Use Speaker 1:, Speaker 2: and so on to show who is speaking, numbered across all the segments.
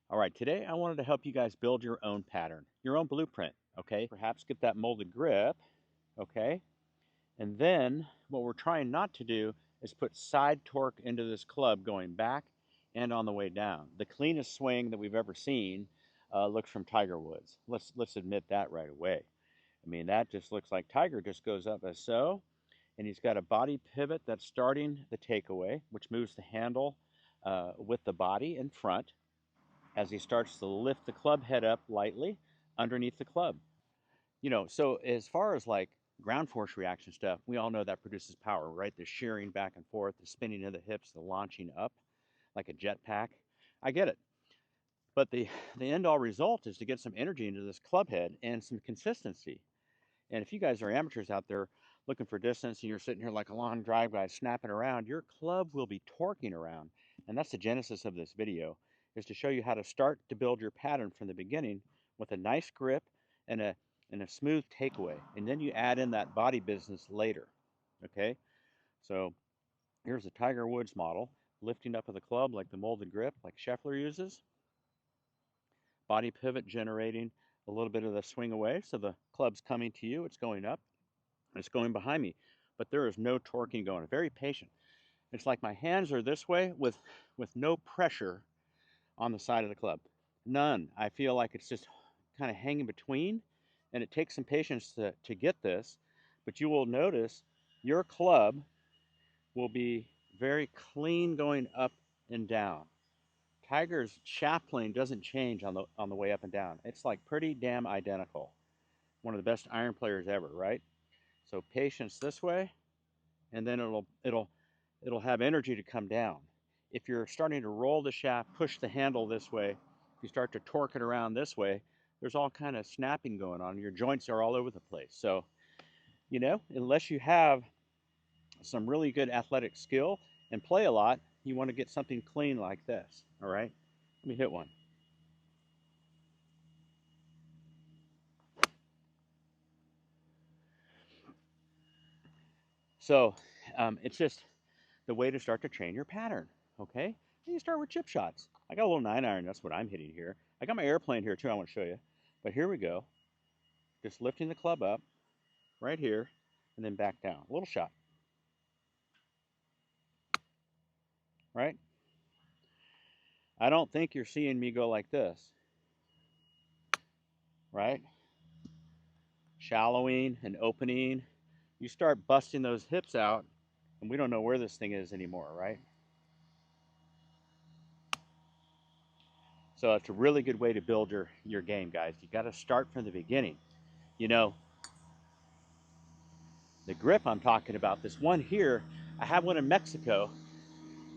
Speaker 1: All right, today I wanted to help you guys build your own pattern, your own blueprint, okay? Perhaps get that molded grip, okay? And then what we're trying not to do is put side torque into this club going back and on the way down. The cleanest swing that we've ever seen looks from Tiger Woods. Let's admit that right away. I mean, that just looks like Tiger just goes up as so, and he's got a body pivot that's starting the takeaway, which moves the handle with the body in front as he starts to lift the club head up lightly underneath the club. So as far as like ground force reaction stuff, we all know that produces power, right? The shearing back and forth, the spinning of the hips, the launching up like a jetpack. I get it. But the end all result is to get some energy into this club head and some consistency. And if you guys are amateurs out there looking for distance and you're sitting here like a long drive guy snapping around, your club will be torquing around. And that's the genesis of this video, is to show you how to start to build your pattern from the beginning with a nice grip and a smooth takeaway. And then you add in that body business later. Okay? So here's a Tiger Woods model, lifting up of the club like the molded grip, like Scheffler uses. Body pivot generating a little bit of the swing away. So the club's coming to you, it's going up. It's going behind me, but there is no torquing going. Very patient. It's like my hands are this way with no pressure on the side of the club. None. I feel like it's just kind of hanging between, and it takes some patience to get this, but you will notice your club will be very clean going up and down. Tiger's shaft plane doesn't change on the way up and down. It's like pretty damn identical. One of the best iron players ever, right? So patience this way, and then it'll have energy to come down. If you're starting to roll the shaft, push the handle this way, if you start to torque it around this way, there's all kind of snapping going on. Your joints are all over the place. So, unless you have some really good athletic skill and play a lot, you want to get something clean like this. All right, let me hit one. So it's just the way to start to train your pattern. Okay, and you start with chip shots. I got a little 9-iron. That's what I'm hitting here. I got my airplane here too. I want to show you. But here we go. Just lifting the club up right here and then back down. A little shot. Right? I don't think you're seeing me go like this. Right? Shallowing and opening. You start busting those hips out, and we don't know where this thing is anymore, right? So it's a really good way to build your game, guys. You got to start from the beginning. You know, the grip I'm talking about, this one here, I have one in Mexico,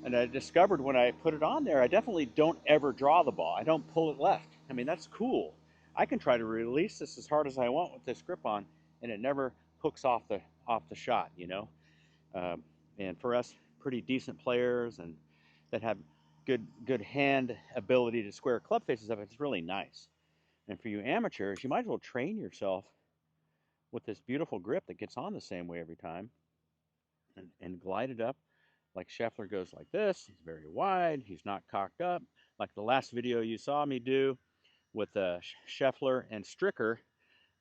Speaker 1: and I discovered when I put it on there, I definitely don't ever draw the ball. I don't pull it left. I mean, that's cool. I can try to release this as hard as I want with this grip on, and it never hooks off the shot, Um, and for us, pretty decent players and that have good hand ability to square club faces up, it's really nice. And for you amateurs, you might as well train yourself with this beautiful grip that gets on the same way every time, and glide it up like Scheffler goes like this. He's very wide. He's not cocked up. Like the last video you saw me do with Scheffler and Stricker,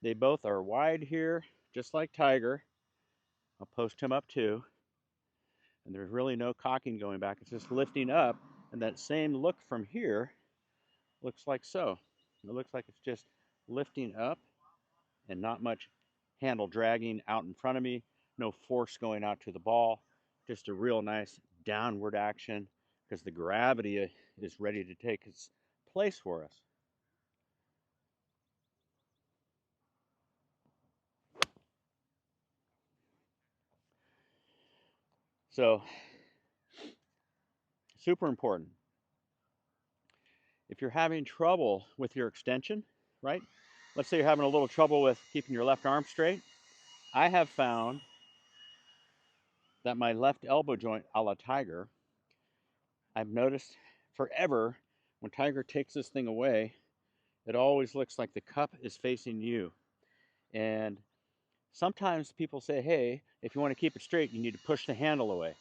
Speaker 1: they both are wide here, just like Tiger. I'll post him up too. And there's really no cocking going back. It's just lifting up. And that same look from here looks like so. It looks like it's just lifting up and not much handle dragging out in front of me. No force going out to the ball. Just a real nice downward action because the gravity is ready to take its place for us. So, super important. If you're having trouble with your extension, right? Let's say you're having a little trouble with keeping your left arm straight. I have found that my left elbow joint, a la Tiger, I've noticed forever when Tiger takes this thing away, it always looks like the cup is facing you. And sometimes people say, hey, if you want to keep it straight, you need to push the handle away.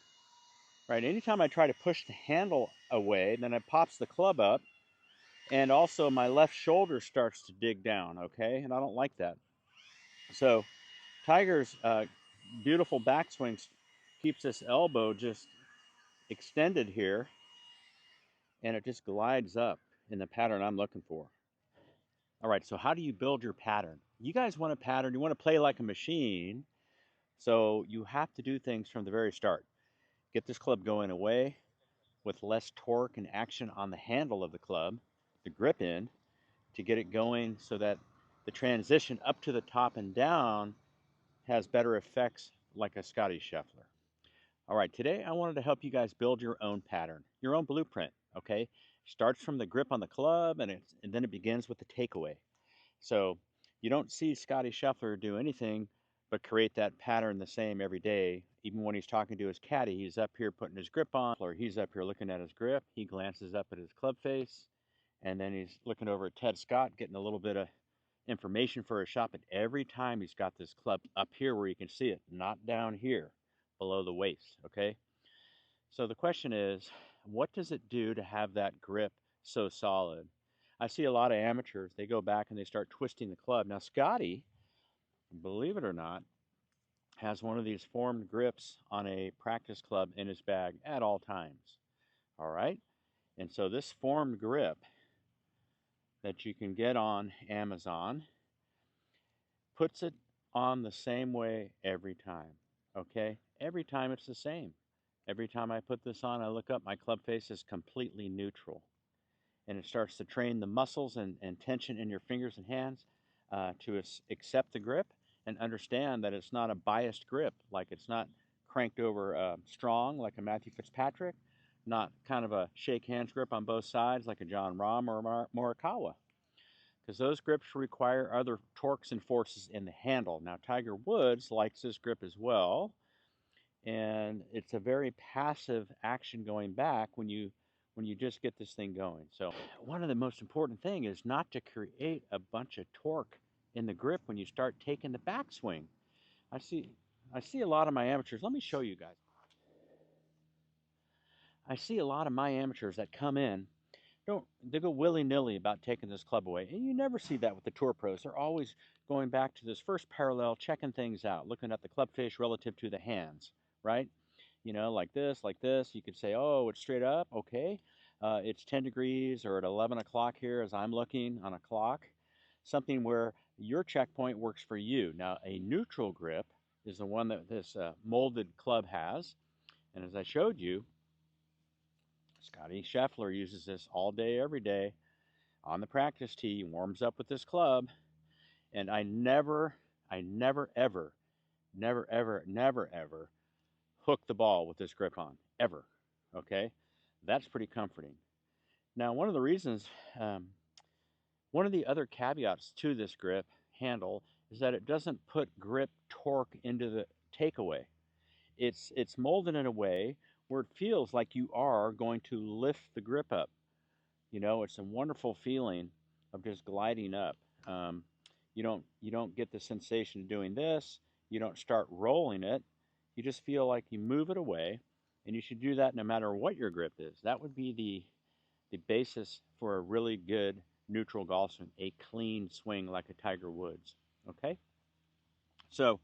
Speaker 1: Right? Anytime I try to push the handle away, then it pops the club up, And also my left shoulder starts to dig down, okay? And I don't like that. So Tiger's beautiful backswing keeps this elbow just extended here, and it just glides up in the pattern I'm looking for. All right, so how do you build your pattern? You guys want a pattern, you want to play like a machine, so you have to do things from the very start. Get this club going away with less torque and action on the handle of the club, the grip in, to get it going so that the transition up to the top and down has better effects like a Scottie Scheffler. All right, today I wanted to help you guys build your own pattern, your own blueprint, okay? Starts from the grip on the club and then it begins with the takeaway. So you don't see Scottie Scheffler do anything but create that pattern the same every day. Even when he's talking to his caddy, he's up here putting his grip on, or he's up here looking at his grip. He glances up at his club face, and then he's looking over at Ted Scott, getting a little bit of information for his shot. But every time he's got this club up here where you can see it, not down here below the waist, okay? So the question is, what does it do to have that grip so solid? I see a lot of amateurs, they go back and they start twisting the club. Now, Scottie, believe it or not, has one of these formed grips on a practice club in his bag at all times. All right? And so this formed grip that you can get on Amazon puts it on the same way every time. Okay? Every time it's the same. Every time I put this on, I look up, my club face is completely neutral. And it starts to train the muscles and tension in your fingers and hands to accept the grip and understand that it's not a biased grip, like it's not cranked over strong like a Matthew Fitzpatrick, not kind of a shake hands grip on both sides like a John Rahm or a Morikawa, because those grips require other torques and forces in the handle. Now, Tiger Woods likes this grip as well, and it's a very passive action going back when you just get this thing going. So one of the most important thing is not to create a bunch of torque in the grip when you start taking the backswing. I see a lot of my amateurs. Let me show you guys. I see a lot of my amateurs that come in, they go willy-nilly about taking this club away, and you never see that with the tour pros. They're always going back to this first parallel, checking things out, looking at the club face relative to the hands, right? You know, like this, like this. You could say, oh, it's straight up, okay. It's 10 degrees or at 11 o'clock here as I'm looking on a clock. Something where your checkpoint works for you. Now, a neutral grip is the one that this molded club has. And as I showed you, Scottie Scheffler uses this all day, every day on the practice tee, warms up with this club. And I never, ever, never hook the ball with this grip on, ever. Okay? That's pretty comforting. Now, one of the reasons, one of the other caveats to this grip handle is that it doesn't put grip torque into the takeaway. It's molded in a way where it feels like you are going to lift the grip up. You know, it's a wonderful feeling of just gliding up. You don't get the sensation of doing this. You don't start rolling it. You just feel like you move it away, and you should do that no matter what your grip is. That would be the basis for a really good neutral golf swing, a clean swing like a Tiger Woods. Okay? So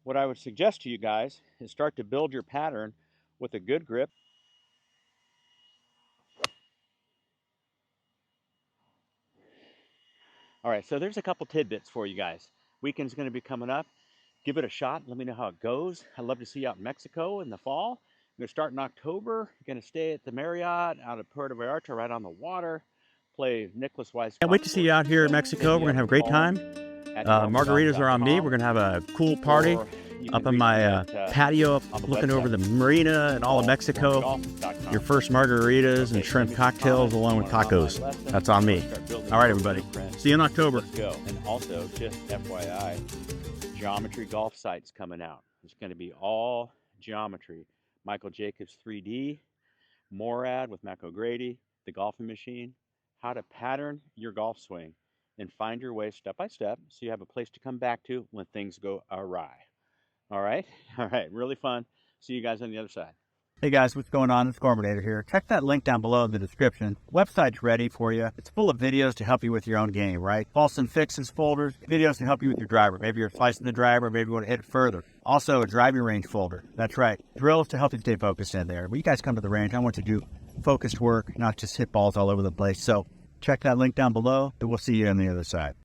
Speaker 1: what I would suggest to you guys is start to build your pattern with a good grip. All right, so there's a couple tidbits for you guys. Weekend's going to be coming up. Give it a shot. Let me know how it goes. I'd love to see you out in Mexico in the fall. I'm going to start in October. Going to stay at the Marriott out of Puerto Vallarta, right on the water. Play Nicholas Weiss.
Speaker 2: Can't wait to see you out here in Mexico. We're going to have a great time. Margaritas are on me. We're going to have a cool party up on my patio, up looking over the marina and all of Mexico. Your first margaritas and shrimp cocktails along with tacos. That's on me. All right, everybody. See you in October.
Speaker 1: Let's go. And also, just FYI, geometry golf sites coming out. It's going to be all geometry. Michael Jacobs 3D, Morad with Mac O'Grady, the golfing machine, how to pattern your golf swing and find your way step by step so you have a place to come back to when things go awry. All right? All right. Really fun. See you guys on the other side.
Speaker 2: Hey guys, what's going on? It's Gorminator here. Check that link down below in the description. Website's ready for you. It's full of videos to help you with your own game, right? False and fixes folders, videos to help you with your driver. Maybe you're slicing the driver, maybe you want to hit it further. Also, a driving range folder. That's right. Drills to help you stay focused in there. When you guys come to the range, I want you to do focused work, not just hit balls all over the place. So check that link down below, and we'll see you on the other side.